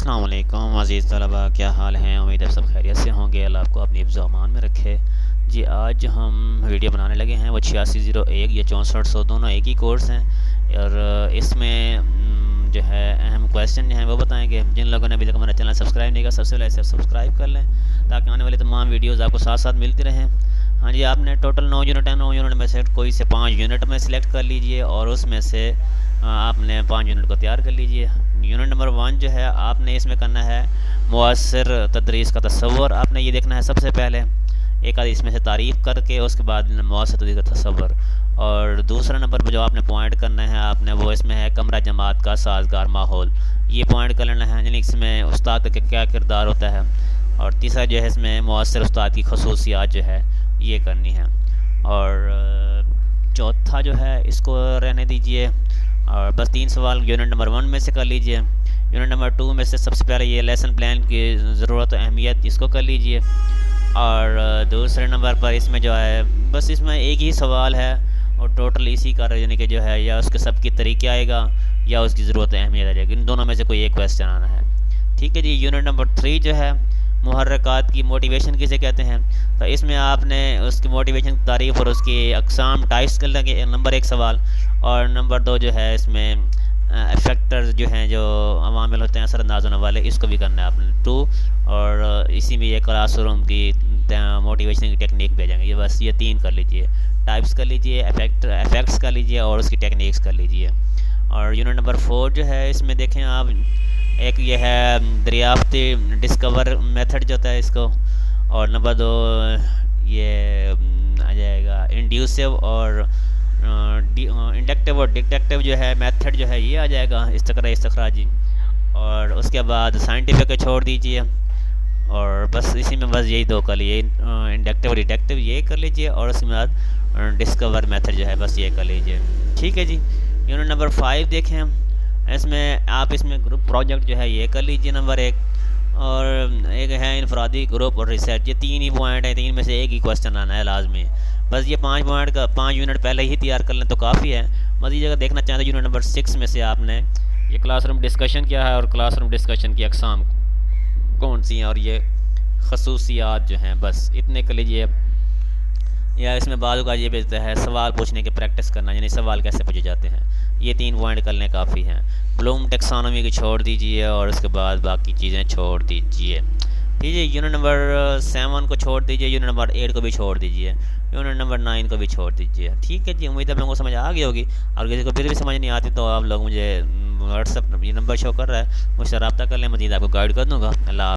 السلام علیکم عزیز طلباء، کیا حال ہیں؟ امید ہے سب خیریت سے ہوں گے۔ اللہ آپ کو اپنی حفظ و امان میں رکھے۔ جی آج ہم ویڈیو بنانے لگے ہیں، وہ 8601 یا 6400 دونوں ایک ہی کورس ہیں، اور اس میں جو ہے اہم کویسچن جو ہیں وہ بتائیں گے۔ جن لوگوں نے ابھی تک ہمارا چینل سبسکرائب نہیں کیا، سب سے پہلے اسے سبسکرائب کر لیں تاکہ آنے والی تمام ویڈیوز آپ کو ساتھ ساتھ ملتی رہیں۔ ہاں جی، آپ نے ٹوٹل 9 یونٹ ہیں، 9 یونٹ میں سے کوئی سے 5 یونٹ میں سلیکٹ کر لیجئے، اور اس میں سے آپ نے 5 یونٹ کو تیار کر لیجئے۔ یونٹ نمبر 1 جو ہے آپ نے اس میں کرنا ہے مؤثر تدریس کا تصور۔ آپ نے یہ دیکھنا ہے سب سے پہلے ایک آدھ اس میں سے تعریف کر کے، اس کے بعد مؤثر تدریس کا تصور، اور دوسرا نمبر پہ جو آپ نے پوائنٹ کرنا ہے آپ نے وہ اس میں ہے کمرہ جماعت کا سازگار ماحول۔ یہ پوائنٹ کر لینا ہے، یعنی اس میں استاد کا کیا کردار ہوتا ہے، اور تیسرا جو ہے اس میں مؤثر استاد کی خصوصیات جو ہے یہ کرنی ہے، اور چوتھا جو ہے اس کو رہنے دیجئے، اور بس 3 سوال یونٹ نمبر 1 میں سے کر لیجئے۔ یونٹ نمبر 2 میں سے سب سے پہلے یہ لیسن پلان کی ضرورت و اہمیت، اس کو کر لیجئے، اور دوسرے نمبر پر اس میں جو ہے بس اس میں ایک ہی سوال ہے، اور ٹوٹل اسی کا یعنی کہ جو ہے یا اس کے سب کی طریقے آئے گا یا اس کی ضرورت و اہمیت آ جائے گی، ان دونوں میں سے کوئی ایک کویسچن آنا ہے۔ ٹھیک ہے جی، یونٹ نمبر 3 جو ہے محرکات کی موٹیویشن کسے کہتے ہیں، تو اس میں آپ نے اس کی موٹیویشن کی تعریف اور اس کی اقسام ٹائپس کر لیں گے، نمبر 1 سوال، اور نمبر 2 جو ہے اس میں افیکٹرز جو ہیں جو عوامل ہوتے ہیں اثر انداز ہونے والے، اس کو بھی کرنا ہے آپ نے 2، اور اسی میں یہ کلاس روم کی موٹیویشن کی ٹیکنیک بھیجیں گے۔ یہ بس یہ 3 کر لیجئے، ٹائپس کر لیجئے، افیکٹس کر لیجئے، اور اس کی ٹیکنیکس کر لیجئے۔ اور یونٹ نمبر 4 جو ہے اس میں دیکھیں آپ، ایک یہ ہے دریافتی ڈسکور میتھڈ جو ہوتا ہے اس کو، اور نمبر 2 یہ آ جائے گا انڈیوسیو اور انڈکٹیو اور ڈکٹیکٹیو جو ہے میتھڈ جو ہے یہ آ جائے گا استخراجی، اور اس کے بعد سائنٹیفک کو چھوڑ دیجئے، اور بس اسی میں بس یہی 2 کر لیجیے، انڈکٹیو اور ڈکٹیکٹیو یہ کر لیجئے، اور اس کے بعد ڈسکور میتھڈ جو ہے بس یہ کر لیجئے۔ ٹھیک ہے جی، یونٹ نمبر 5 دیکھیں، اس میں آپ اس میں گروپ پروجیکٹ جو ہے یہ کر لیجئے نمبر 1، اور ایک ہے انفرادی گروپ اور ریسرچ، یہ 3 ہی پوائنٹ ہیں، 3 میں سے ایک ہی کویسچن آنا ہے لازمی۔ بس یہ 5 پوائنٹ کا 5 یونٹ پہلے ہی تیار کر لیں تو کافی ہے۔ مزید اگر دیکھنا چاہیں تو یونٹ نمبر 6 میں سے آپ نے یہ کلاس روم ڈسکشن کیا ہے، اور کلاس روم ڈسکشن کی اقسام کون سی ہیں، اور یہ خصوصیات جو ہیں، بس اتنے کر لیجئے۔ یا اس میں بعض کا یہ بھیجتا ہے سوال پوچھنے کی پریکٹس کرنا، یعنی سوال کیسے پوچھے جاتے ہیں، یہ 3 پوائنٹ کرنے کافی ہیں۔ بلوم ٹیکسانومی کو چھوڑ دیجئے، اور اس کے بعد باقی چیزیں چھوڑ دیجئے۔ ٹھیک ہے، یونٹ نمبر 7 کو چھوڑ دیجئے، یونٹ نمبر 8 کو بھی چھوڑ دیجئے، یونٹ نمبر 9 کو بھی چھوڑ دیجئے۔ ٹھیک ہے جی، امید ہے آپ لوگوں کو سمجھ آ گئی ہوگی، اور کسی کو پھر بھی سمجھ نہیں آتی تو آپ لوگ مجھے واٹس ایپ یہ نمبر شو کر رہا ہے، مجھ سے رابطہ کر لیں، مزید آپ کو گائیڈ کر دوں گا۔ اللہ